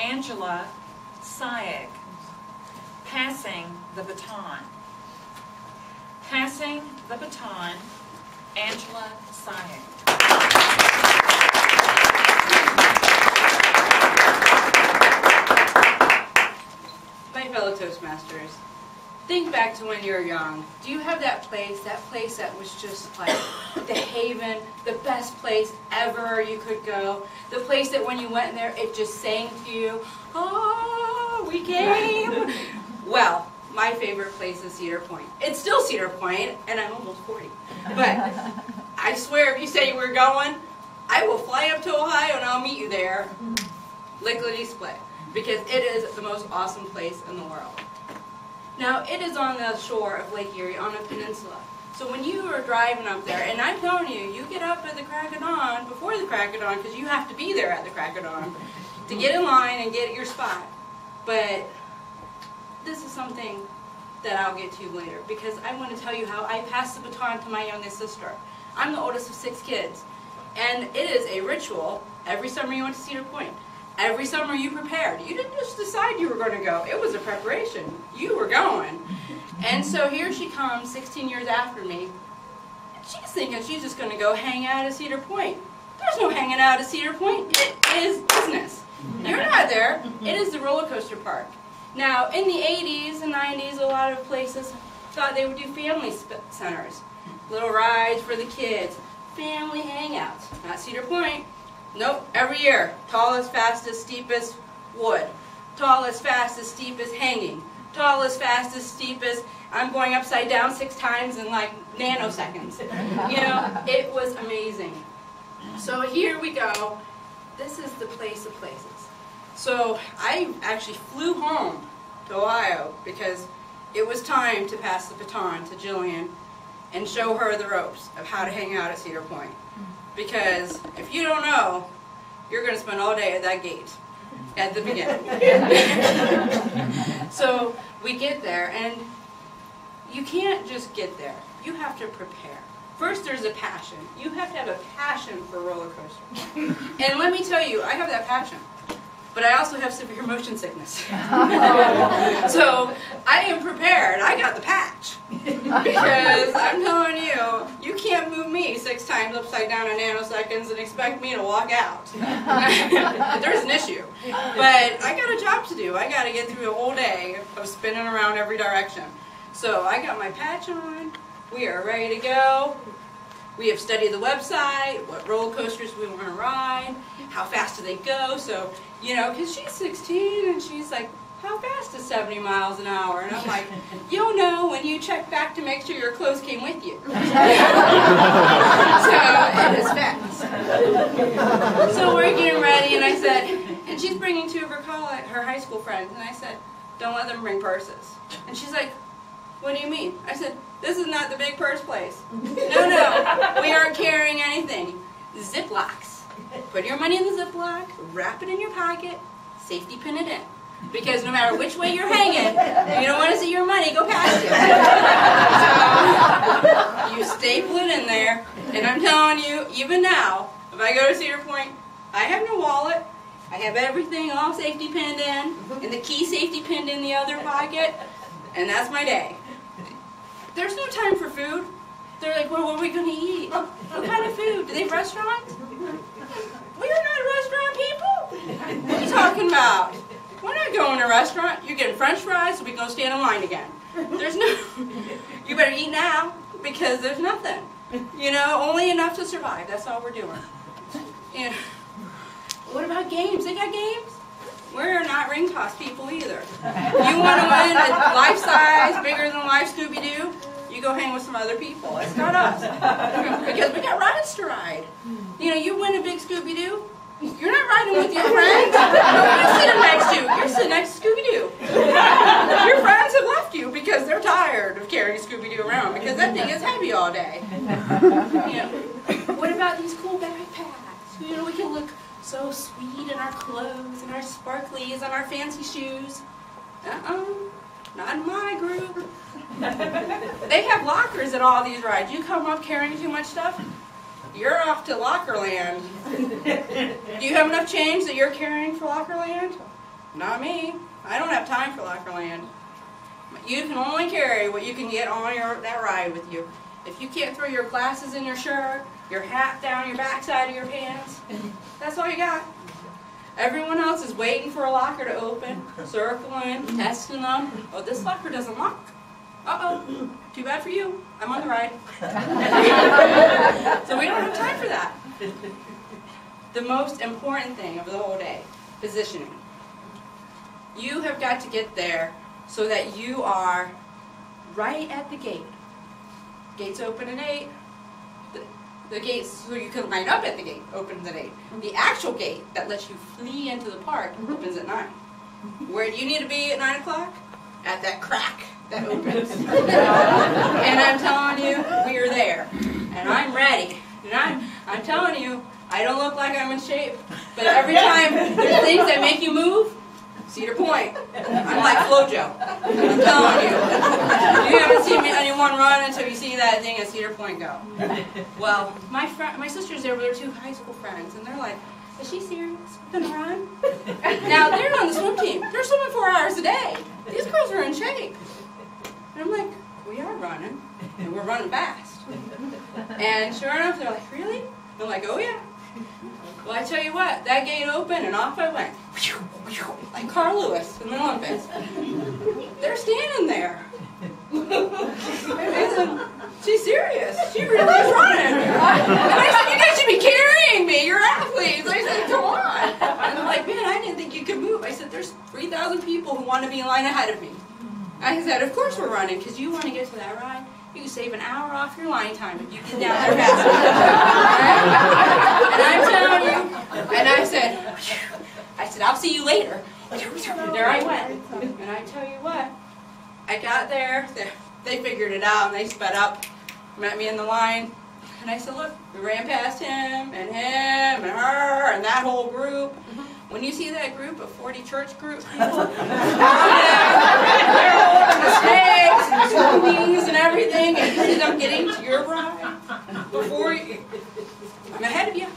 Angela Syek. Passing the baton. Passing the baton, Angela Syek. My fellow Toastmasters, think back to when you were young. Do you have that place that was just like the haven, the best place ever you could go? The place that when you went in there, it just sang to you, oh, we came. Well, my favorite place is Cedar Point. It's still Cedar Point, and I'm almost 40. But I swear, if you say you were going, I will fly up to Ohio and I'll meet you there, lickety-split, because it is the most awesome place in the world. Now, it is on the shore of Lake Erie, on a peninsula. So when you are driving up there, and I'm telling you, you get up at the crack of dawn, before the crack of dawn, because you have to be there at the crack of dawn, to get in line and get your spot. But this is something that I'll get to later, because I want to tell you how I passed the baton to my youngest sister. I'm the oldest of 6 kids, and it is a ritual. Every summer you went to Cedar Point. Every summer you prepared. You didn't just decide you were going to go. It was a preparation. You were going. And so here she comes, 16 years after me. She's thinking she's just going to go hang out at Cedar Point. There's no hanging out at Cedar Point. It is business. You're not there. It is the roller coaster park. Now, in the 80s and 90s, a lot of places thought they would do family centers. Little rides for the kids. Family hangouts. Not Cedar Point. Nope, every year. Tallest, fastest, steepest, wood. Tallest, fastest, steepest, hanging. Tallest, fastest, steepest, I'm going upside down 6 times in like nanoseconds. You know, it was amazing. So here we go. This is the place of places. So I actually flew home to Ohio because it was time to pass the baton to Jillian and show her the ropes of how to hang out at Cedar Point. Because if you don't know, you're going to spend all day at that gate at the beginning. So we get there, and you can't just get there. You have to prepare. First, there's a passion. You have to have a passion for roller coasters. And let me tell you, I have that passion. But I also have severe motion sickness. So I am prepared. I got the patch. Because I'm telling you, you can't move me 6 times upside down in nanoseconds and expect me to walk out. There's an issue. But I got a job to do. I got to get through a whole day of spinning around every direction. So I got my patch on. We are ready to go. We have studied the website, what roller coasters we want to ride, how fast do they go. So, you know, because she's 16 and she's like, how fast is 70 miles an hour? And I'm like, you'll know when you check back to make sure your clothes came with you. So it is fast. So we're getting ready, and I said, and she's bringing 2 of her high school friends, and I said, don't let them bring purses. And she's like, what do you mean? I said, this is not the big purse place. No, we aren't carrying anything. Ziplocs. Put your money in the Ziploc, wrap it in your pocket, safety pin it in. Because no matter which way you're hanging, you don't want to see your money go past you. So you staple it in there, and I'm telling you, even now, if I go to Cedar Point, I have no wallet, I have everything all safety pinned in, and the key safety pinned in the other pocket, and that's my day. There's no time for food. They're like, well, what are we going to eat? What kind of food? Do they have restaurants? We are not restaurant people. What are you talking about? We're not going to a restaurant. You're getting French fries, so we can go stand in line again. There's no, you better eat now, because there's nothing. You know, only enough to survive. That's all we're doing. You know, what about games? They got games? We're not ring toss people either. You want to win a life size, bigger than life Scooby-Doo? You go hang with some other people. It's not us. Because we got rides to ride. You know, you win a big Scooby-Doo, you're not riding with your friends. You're sitting next to. You're sitting next to Scooby-Doo. Your friends have left you because they're tired of carrying Scooby-Doo around because that thing is heavy all day. You know, what about these cool backpacks? You know, we can look so sweet in our clothes and our sparklies and our fancy shoes. Not in my group. They have lockers at all these rides. You come up carrying too much stuff, you're off to Lockerland. Do you have enough change that you're carrying for Lockerland? Not me. I don't have time for Lockerland. You can only carry what you can get on that ride with you. If you can't throw your glasses in your shirt, your hat down your backside of your pants, that's all you got. Everyone else is waiting for a locker to open, circling, testing them. Oh, this locker doesn't lock. Uh-oh, too bad for you. I'm on the ride. So we don't have time for that. The most important thing of the whole day, positioning. You have got to get there so that you are right at the gate. Gates open at 8. The gates, so you can line up at the gate, opens at 8. The actual gate that lets you flee into the park opens at 9. Where do you need to be at 9 o'clock? At that crack that opens. And I'm telling you, we are there. And I'm ready. And I'm telling you, I don't look like I'm in shape. But every time there's things that make you move, Cedar Point. I'm like Flojo. I'm telling you. You haven't seen anyone run until you see that thing at Cedar Point go. Well, my sisters there were their 2 high school friends, and they're like, is she serious? We're gonna run? Now, they're on the swim team. They're swimming 4 hours a day. These girls are in shape. And I'm like, we are running, and we're running fast. And sure enough, they're like, really? I'm like, oh yeah. Well, I tell you what, that gate opened and off I went. Like Carl Lewis in the Olympics. They're standing there. I said, she's serious. She really is running. And I said, you guys should be carrying me. You're athletes. I said, come on. And they're like, man, I didn't think you could move. I said, there's 3,000 people who want to be in line ahead of me. I said, of course we're running, because you want to get to that ride. You can save an hour off your line time if you get down there fast enough. And I'm telling you, and I said, I'll see you later. There I went. And I tell you what, I got there, they figured it out, and they sped up, met me in the line. And I said, look, we ran past him, and her, and that whole group. When you see that group of 40 church groups, people, they're holding the snakes and smoothies and everything, and you see them getting to your ride before you. I'm ahead of you.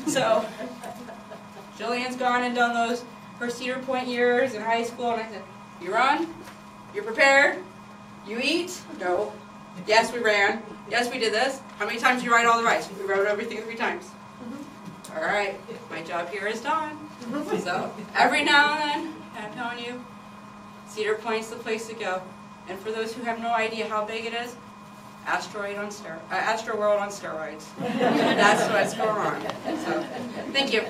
So, Jillian's gone and done her Cedar Point years in high school, and I said, you run? You're prepared? You eat? No. Yes, we ran. Yes, we did this. How many times did you ride all the rides? We rode everything 3 times. All right, my job here is done. So every now and then, I'm telling you, Cedar Point's the place to go. And for those who have no idea how big it is, Astro World on steroids. That's what's going on. So, thank you.